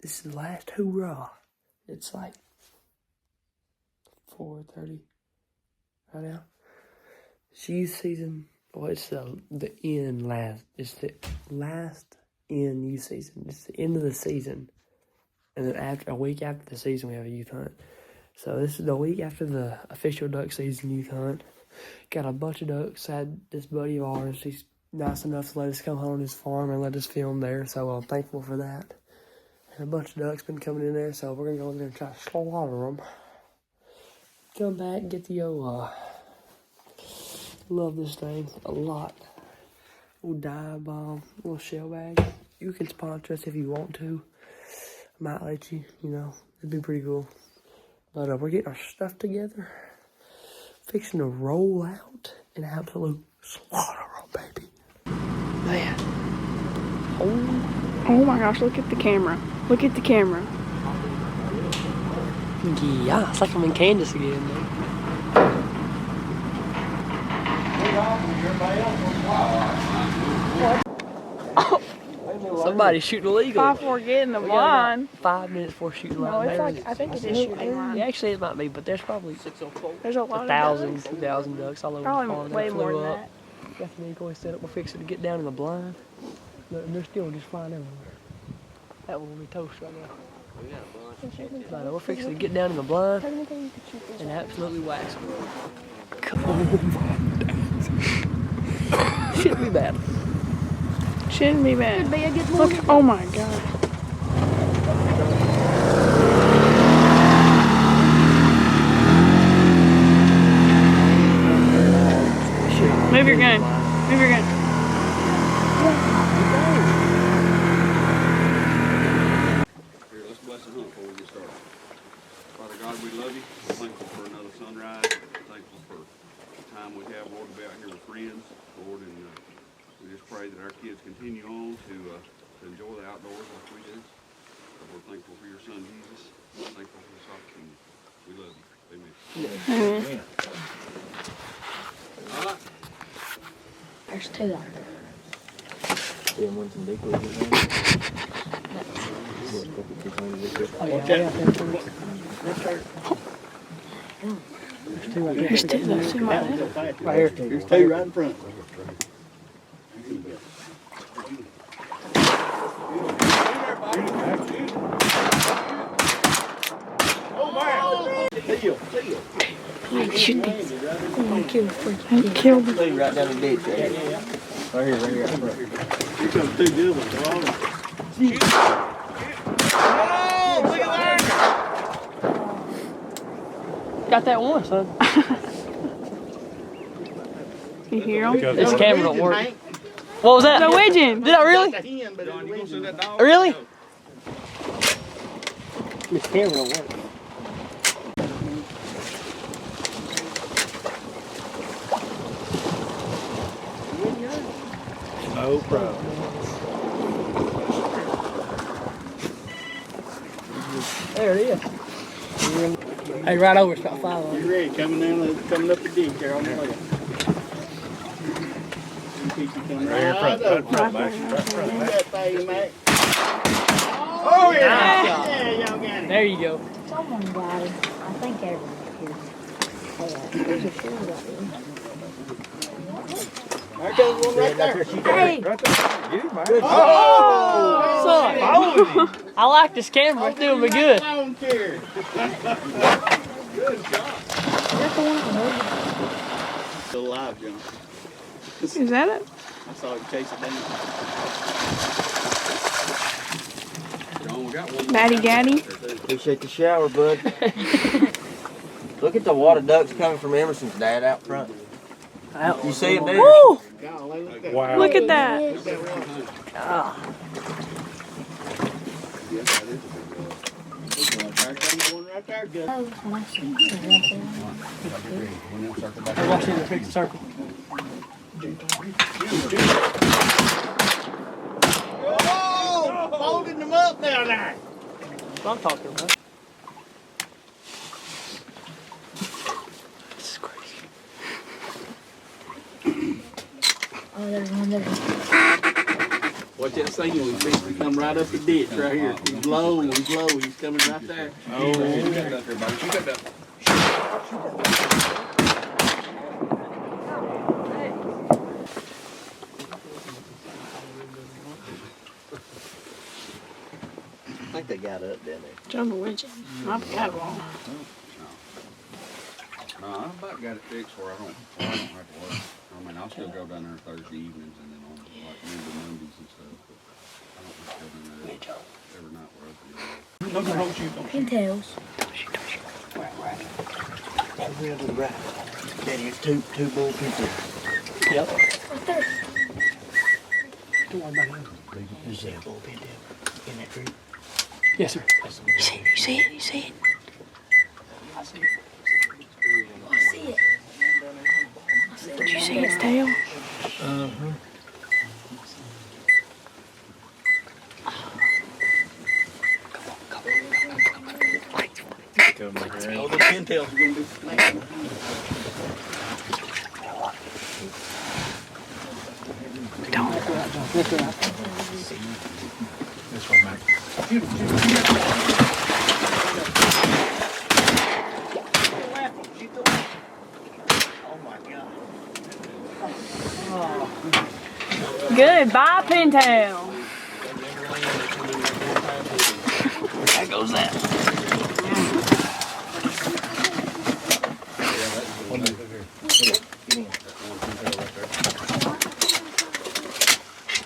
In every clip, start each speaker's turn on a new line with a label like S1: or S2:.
S1: This is the last hoorah. It's like 4:30 right now. It's youth season. Well, it's the end last. It's the last end youth season. It's the end of the season. And then a week after the season, we have a youth hunt. So this is the week after the official duck season youth hunt. Got a bunch of ducks. Had this buddy of ours. He's nice enough to let us come on his farm and let us film there. So I'm thankful for that. And a bunch of ducks been coming in there. So we're going to go in there and try to slaughter them. Come back and get the love this thing a lot. Little dive bomb, little shell bag. You can sponsor us if you want to. I might let you, it'd be pretty cool. But we're getting our stuff together. Fixing to roll out an absolute slaughter, baby. Man.
S2: Oh my gosh, look at the camera. Look at the camera.
S1: Yeah, it's like I'm in Kansas again, man. Somebody's shooting illegal.
S2: 5 before getting the blind.
S1: 5 minutes before shooting
S2: No,
S1: line.
S2: it's like, I think it is shooting line.
S1: Yeah, actually it might be, but there's probably
S2: There's a lot
S1: 1,000,
S2: of
S1: 2,000 ducks all over
S2: Probably
S1: the farm.
S2: way
S1: They
S2: more
S1: flew
S2: than
S1: up. Got the decoy set up. We're fixing to get down in the blind. Look, and they're still just flying everywhere. That one will be toast right now. But we're fixing to get down in the blind and absolutely wax them. Come on. Shouldn't be bad.
S2: Shouldn't be bad.
S3: Could be a good
S2: Look, oh my god. Move your gun. Move your gun.
S4: Here, let's bless the hunt before we get started. Father God, we love you. We're thankful for another sunrise. We're thankful for the time we have, Lord, to be out here with friends, Lord, and we just pray that our kids continue on to enjoy the outdoors like we do. We're thankful for your son, Jesus. We're thankful for this opportunity. We love you. Amen.
S2: Amen.
S4: All right.
S3: There's 2 out there.
S1: Oh, yeah.
S2: There's 2, those 2 right there.
S1: Right here.
S5: There's 2 right in front.
S2: Shoot these.
S3: Kill
S2: Kill them.
S5: 2 right down the ditch. Right here, right here. Up front. Here comes 2 good ones. Come on.
S4: Oh, look at that!
S1: Got that one, son.
S2: You hear them?
S1: This camera don't work. What was that?
S2: The widgeon.
S1: Did I really?
S4: John, you gonna send that dog?
S1: Really? This camera don't work.
S5: No problem.
S1: There it is. Hey, right over, it's about 5 on.
S5: You ready? Coming up the ditch there on the left. Right here front, that thing, mate. Oh, yeah! Yeah, y'all got it.
S1: There you go.
S3: Someone got it. I think everyone here. There's a few out there.
S5: There goes one right there.
S3: Hey!
S1: Son, I like this camera. It's doing me good.
S5: Volunteer. Good shot. Still alive, John.
S2: Is that it?
S5: I saw him chase it down.
S4: John, we got one.
S2: Batty Gaddy.
S6: Appreciate the shower, bud. Look at the water ducks coming from Emerson's dad out front. You see them there?
S2: Woo!
S5: Golly, look at that.
S6: Wow.
S2: Look at that.
S5: Look at that one. There comes one right there, good.
S3: Oh, my sister's right there.
S1: Hey, watch it, fix the circle.
S5: Oh, folding them up down there.
S1: That's what I'm talking about. This is crazy.
S3: Oh, there's one there.
S5: Watch that signal. He's fixing to come right up the ditch right here. He's low. He's low. He's coming right there.
S4: Oh, you got that there, buddy. You got that.
S6: I think they got up, didn't they?
S2: Jungle widget. I've got one.
S4: No, I about got it fixed where I don't have to work. I mean, I'll still go down there Thursday evenings and then on like Mondays and stuff. But I don't have to go down there every night we're open.
S3: Pintails.
S6: Over to the right. Daddy, it's two bull pintails.
S1: Yep.
S3: Right there.
S1: Don't worry about him.
S6: Is there a bull pintail in that tree?
S1: Yes, sir.
S2: You see it? You see it?
S1: I see it.
S3: I see it.
S2: Did you see its tail?
S6: Oh, the pintails are gonna be snapping.
S5: This one, Mac.
S6: Oh my God.
S2: Goodbye, pintail.
S1: There goes that.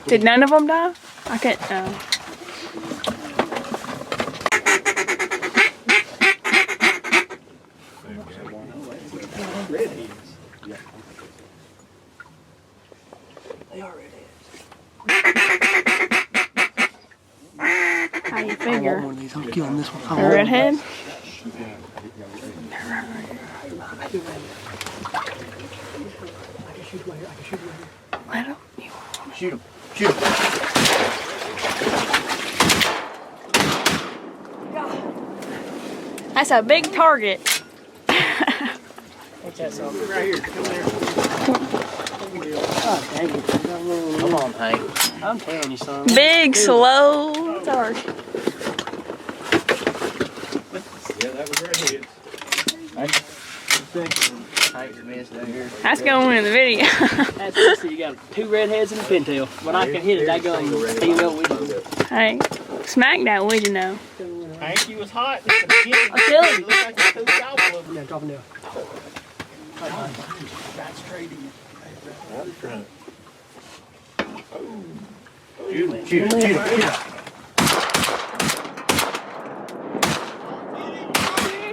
S2: Did none of them die? I can't.
S1: They are redheads.
S2: How you
S1: I
S2: figure?
S1: want one of these. I'm killing this one. I
S2: A
S1: want
S2: redhead?
S1: I can shoot right here. I can shoot right here.
S2: Let him.
S6: Shoot him. Shoot him.
S2: That's a big target.
S1: What's that song?
S5: Right here. Come there.
S1: Oh, dang it.
S6: Come on, Hank.
S1: I'm telling you, son.
S2: Big, slow target.
S5: Yeah, that was right here.
S6: Hank's missed down here.
S2: That's going in the video.
S1: That's it. So you got 2 redheads and a pintail. When I can hit it, I go and see what we do.
S2: Hey, smack that, would you know?
S5: Hank, you was hot. I'm
S1: telling you.
S5: It looked like you took the apple of
S1: Yeah, drop him down.
S5: right straight in.
S6: Shoot him. Shoot him. Shoot him.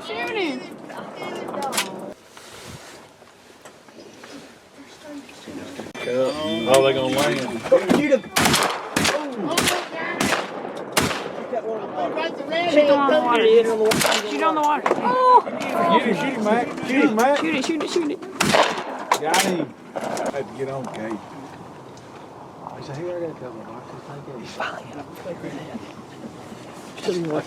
S6: Shoot him.
S2: Shoot him.
S5: Oh, they're gonna land.
S1: Shoot him.
S2: Shoot him on the water. Shoot on the water. Oh!
S5: Shoot him, Mac. Shoot him, Mac.
S2: Shoot it, shoot it, shoot it.
S5: Got him. I had to get on the gate. I said, hey, I got a couple of boxes. Thank you.
S1: Finally got a big redhead. Still didn't watch.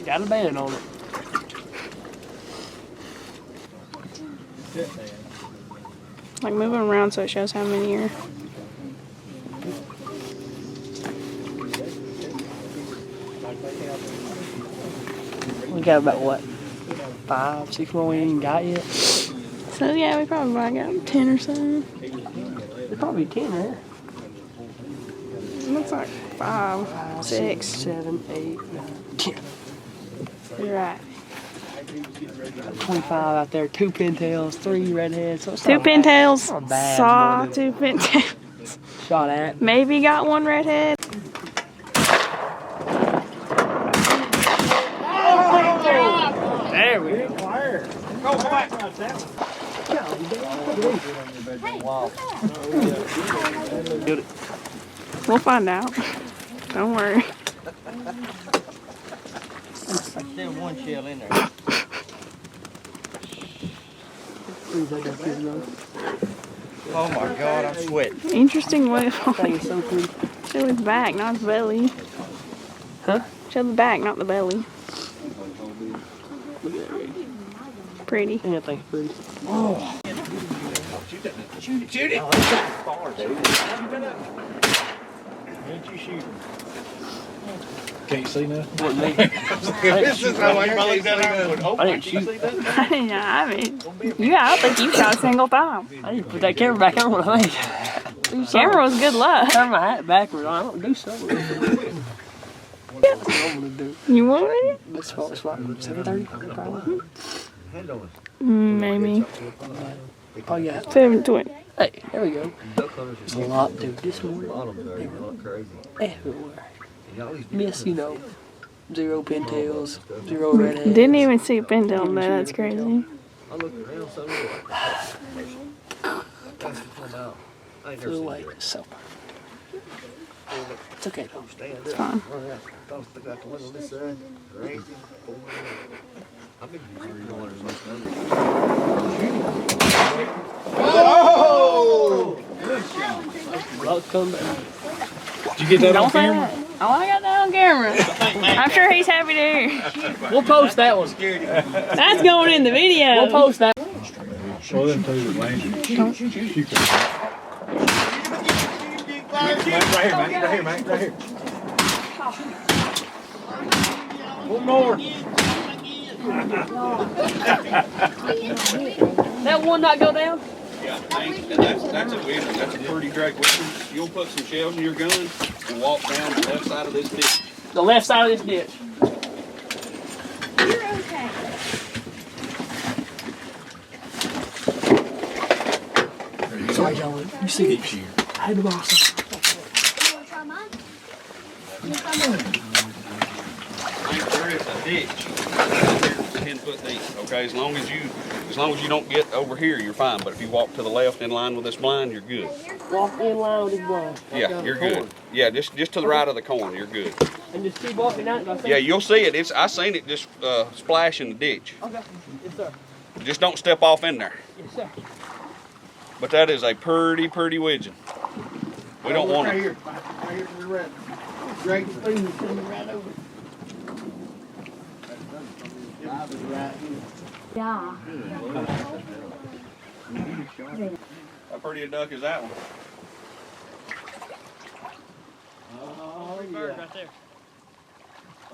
S1: Got a band on it.
S2: Like moving around so it shows how many are.
S1: We got about what? 5, 6 more we ain't got yet.
S2: So yeah, we probably got 10 or so.
S1: There's probably 10 there.
S2: Looks like 5, 6.
S1: 7, 8, 9, 10.
S2: You're right.
S1: 25 out there, 2 pintails, 3 redheads. So it's
S2: 2
S1: not bad.
S2: pintails.
S1: Not bad,
S2: Saw
S1: but
S2: 2 pintails.
S1: Shot at.
S2: Maybe got 1 redhead.
S1: There we go.
S5: Go back.
S2: We'll find out. Don't worry.
S6: Still 1 shell in there.
S1: Please, I got this, though.
S6: Oh my God, I'm sweating.
S2: Interesting way of
S1: Thing is so pretty.
S2: show his back, not his belly.
S1: Huh?
S2: Show the back, not the belly.
S1: Look at that rig.
S2: Pretty.
S1: Yeah, that thing's pretty.
S5: Shoot it.
S6: Oh, it's that far, dude.
S5: Didn't you shoot him? Can't see nothing.
S1: Wasn't me.
S5: This is how I really done that.
S1: I didn't shoot.
S2: Yeah, I mean, I don't think you shot a single time.
S1: I didn't put that camera back on when I made it.
S2: Camera was good luck.
S1: Turn my hat backwards. I don't do so. That's what I'm gonna do.
S2: You want it?
S1: As far as like 7:30, probably.
S2: Maybe.
S1: Oh yeah.
S2: 7:20.
S1: Hey, there we go. There's a lot, dude. This morning, everywhere. Miss, you know, 0 pintails, 0 redheads.
S2: Didn't even see a pintail today. That's crazy.
S1: Flew away. So. It's okay though.
S2: It's fine.
S1: Luck come back.
S5: Did you get that on
S2: Don't say
S5: camera?
S2: that. Oh, I got that on camera. I'm sure he's happy to hear.
S1: We'll post that one.
S2: That's going in the video.
S1: We'll post that.
S5: Show them to the lane. Shoot them. Mac, right here, Mac. Right here, Mac. Right here. One more.
S1: That one not go down?
S4: Yeah, that's a winner. That's a pretty great winner. You'll put some shells in your gun and walk down the left side of this ditch.
S1: The left side of this ditch.
S3: You're okay.
S1: Sorry, John. You see it? I had the box.
S3: You want to try mine?
S4: There is a ditch. 10 foot deep. Okay, as long as you don't get over here, you're fine. But if you walk to the left in line with this blind, you're good.
S1: Walk in line with his blind.
S4: Yeah, you're good. Yeah, just to the right of the corn, you're good.
S1: And just keep walking out.
S4: Yeah, you'll see it. I seen it just splash in the ditch.
S1: Okay. Yes, sir.
S4: Just don't step off in there.
S1: Yes, sir.
S4: But that is a pretty widgeon. We don't want
S5: Right
S4: it.
S5: here. Right here to the right. Great food coming right over.
S3: Yeah.
S4: How pretty a duck is that one?
S1: Bird right there. I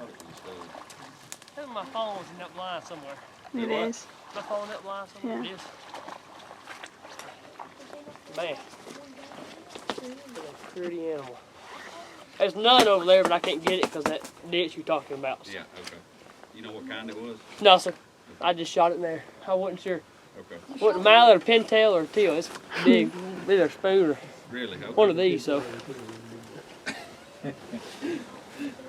S1: think my phone's in that line somewhere.
S2: It is.
S1: My phone in that line somewhere.
S2: Yeah.
S1: It is. Man. What a pretty animal. There's none over there, but I can't get it because that ditch you're talking about.
S4: Yeah, okay. You know what kind it was?
S1: No, sir. I just shot it in there. I wasn't sure.
S4: Okay.
S1: What a mallard or pintail or teal. It's big. Either a spoon or
S4: Really? Okay.
S1: one of these. So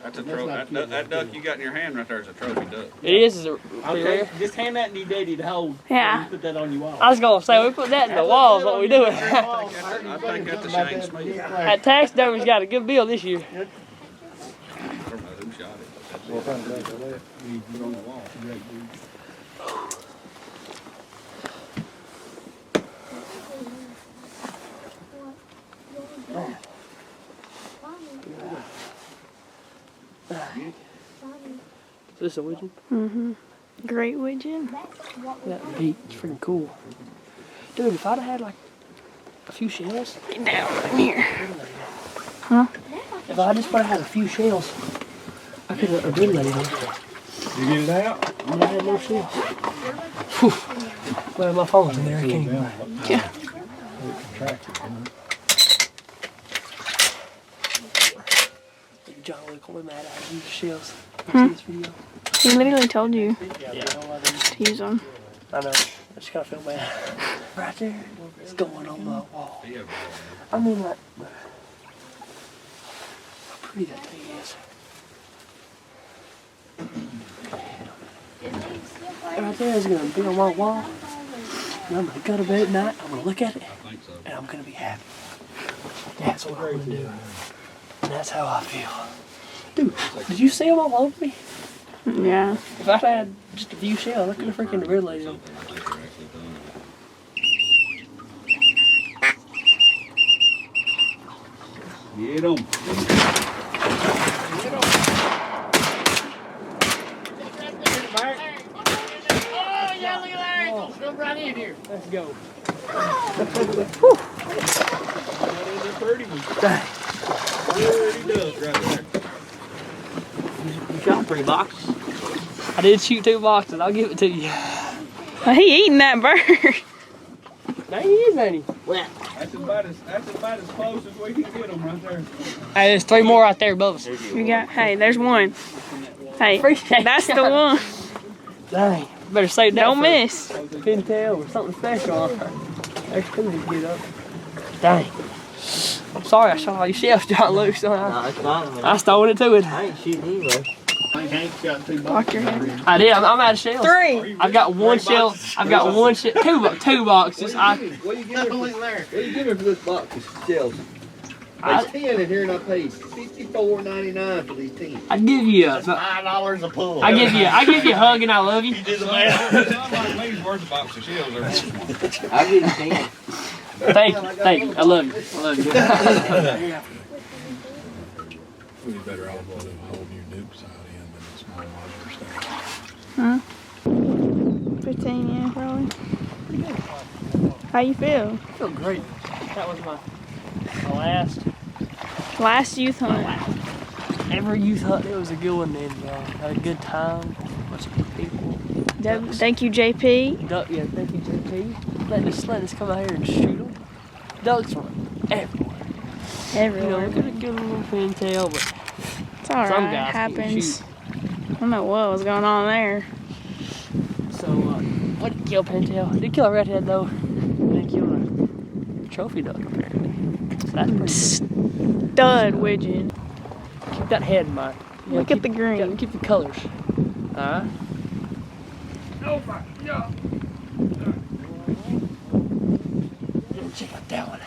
S4: That's a trophy. That duck you got in your hand right there is a trophy duck.
S1: it is a pretty
S7: Okay,
S1: rare.
S7: just hand that to your daddy to hold.
S2: Yeah.
S7: You put that on your wall.
S1: I was gonna say we put that in the walls. What we doing?
S4: I think that's a Shane Smith.
S1: That taxidermy's got a good bill this year.
S4: I don't know who shot it.
S5: Well, find back to left. You put on the wall.
S1: Is this a widgeon?
S2: Mm-hmm. Great widgeon.
S1: That beat. It's freaking cool. Dude, if I'd have had like a few shells.
S2: Get down in here. Huh?
S1: If I just would have had a few shells, I could have eliminated them.
S5: You get it out?
S1: I had no shells. Whew. Well, my phone's in there. I can't even.
S2: Yeah.
S1: John would call me mad at use shells. You see this video?
S2: He literally told you to use them.
S1: I know. I just kind of feel bad. Right there. It's going on the wall. I mean, like, how pretty that thing is. Right there is going to be on my wall. And I'm going to go to bed at night. I'm going to look at it. And I'm going to be happy. That's what I'm going to do. And that's how I feel. Dude, did you see them all over me?
S2: Yeah.
S1: If I had just a few shells, I could have freaking realized them.
S4: Get 'em.
S5: Oh, yeah, look at their ankles. Come right in here.
S7: Let's go.
S4: Pretty does right there.
S6: You shot 3 boxes.
S1: I did shoot 2 boxes. I'll give it to you.
S2: He eating that bird.
S1: No, he is, ain't he?
S4: That's about as close as we can get them right there.
S1: Hey, there's 3 more out there above us.
S2: You got. Hey, there's one. Hey,
S1: Appreciate
S2: that's the one.
S1: Dang. Better save that.
S2: Don't
S1: for
S2: miss.
S1: Pintail or something special on her. There's 2 to get up. Dang. I'm sorry I shot all your shells, John Luke.
S6: No, it's fine. I mean,
S1: I stole it to it.
S6: I ain't shooting anyway.
S5: Hank shot 2
S2: Lock your
S5: boxes.
S2: hand.
S1: I did. I'm out of shells.
S2: 3.
S1: I've got 1 shell. I've got 1 shell. 2 boxes.
S5: What do you give me for,
S6: What do you give me for this box of shells?
S5: There's 10 in here and I paid $54.99 for these 10.
S1: I'd give you a.
S5: $5 a pull.
S1: I give you a hug and I love you.
S5: You did the math.
S4: Something like me's worth a box of shells every once in a while.
S6: I'll give you 10.
S1: Thank you. I love you. I love you.
S8: We'd be better off with a whole new nuke side in than a small modular stuff.
S2: 15, yeah, probably. How you feel?
S1: I feel great. That was my
S2: Last youth hunt.
S1: ever youth hunt. It was a good one and had a good time. Bunch of good people.
S2: Thank you, JP.
S1: Yeah, thank you, JP. Letting us come out here and shoot them. Ducks run everywhere. You know,
S2: Everywhere.
S1: we could have given a little pintail, but
S2: It's alright.
S1: some
S2: It
S1: guys can't
S2: happens.
S1: shoot.
S2: I don't know what was going on there.
S1: So, what did kill pintail? Did kill a redhead though. Didn't kill a trophy duck apparently. So that's pretty
S2: Stud widgeon.
S1: good. Keep that head in mind. You
S2: Look
S1: gotta
S2: at the green.
S1: Keep the colors. Alright? Check out that one.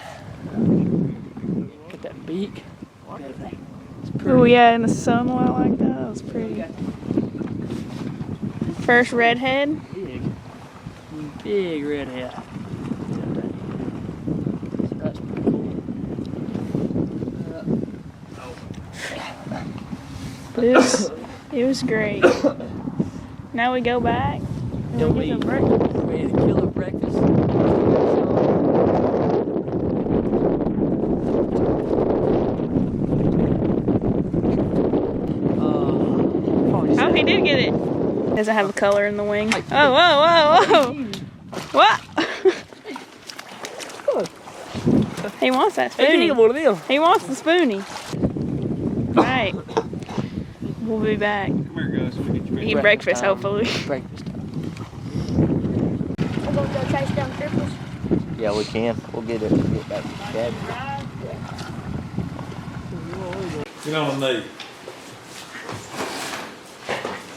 S1: Got that beak. It's pretty.
S2: Oh yeah, in the sunlight like that. That was pretty. First redhead.
S1: Big redhead. So that's pretty cool.
S2: It was great. Now we go back. And
S1: Don't
S2: we get
S1: eat.
S2: some breakfast.
S1: Ready to kill a breakfast.
S2: Oh, he did get it. Does it have a color in the wing? Oh, whoa, whoa, whoa. What? He wants that
S1: Hey, you
S2: spoonie.
S1: get one of them.
S2: He wants the spoonie. Right. We'll be back.
S4: Come here, guys. We get you
S2: Eat breakfast, hopefully.
S1: Breakfast time.
S3: We're gonna go chase down cripples.
S6: Yeah, we can. We'll get it. We'll get back to the cabin.
S8: Get on the knee.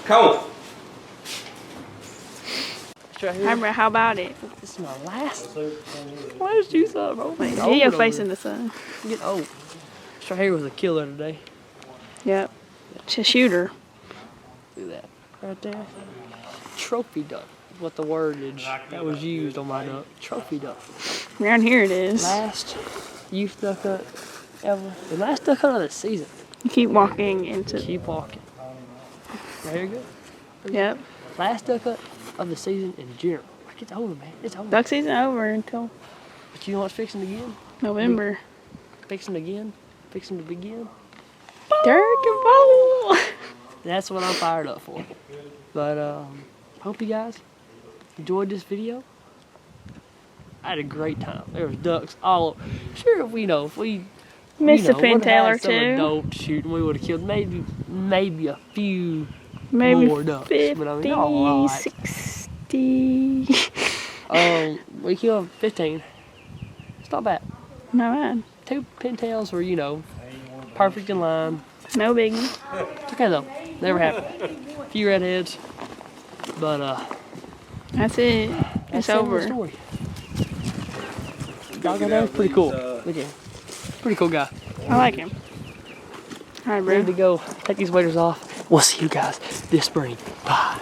S4: Cole.
S2: Remember, how about it?
S1: This is my last. Last you saw, bro. Man,
S2: Get your face in the sun.
S1: Get old. This right here was a killer today.
S2: Yep. It's a shooter.
S1: Look at that. Right there. Trophy duck. What the word is that was used on my duck. Trophy duck.
S2: Around here it is.
S1: Last youth duck hunt ever. The last duck hunt of the season.
S2: You keep walking into.
S1: Keep walking. There you go.
S2: Yep.
S1: Last duck hunt of the season in general. Like it's over, man. It's over.
S2: Duck season over until
S1: But you know what's fixing again?
S2: November.
S1: Fixing again. Fixing to begin.
S2: Dirk and Bowl.
S1: That's what I'm fired up for. But hope you guys enjoyed this video. I had a great time. There was ducks all over. Sure, if we
S2: Missed a
S1: would've
S2: pintail
S1: had
S2: or
S1: some
S2: two.
S1: adults shooting, we would have killed maybe a few
S2: Maybe
S1: more ducks.
S2: 50,
S1: But I mean, not a lot.
S2: 60.
S1: We killed 15. It's not bad.
S2: Not bad.
S1: 2 pintails were, perfect in line.
S2: No biggie.
S1: It's okay though. Never happened. A few redheads. But
S2: That's it.
S1: that's
S2: It's
S1: the end of the
S2: over.
S1: story. Dog guy there was pretty cool. Look at him. Pretty cool guy.
S2: I like him. All right, bro.
S1: Ready to go take these waders off. We'll see you guys this spring. Bye.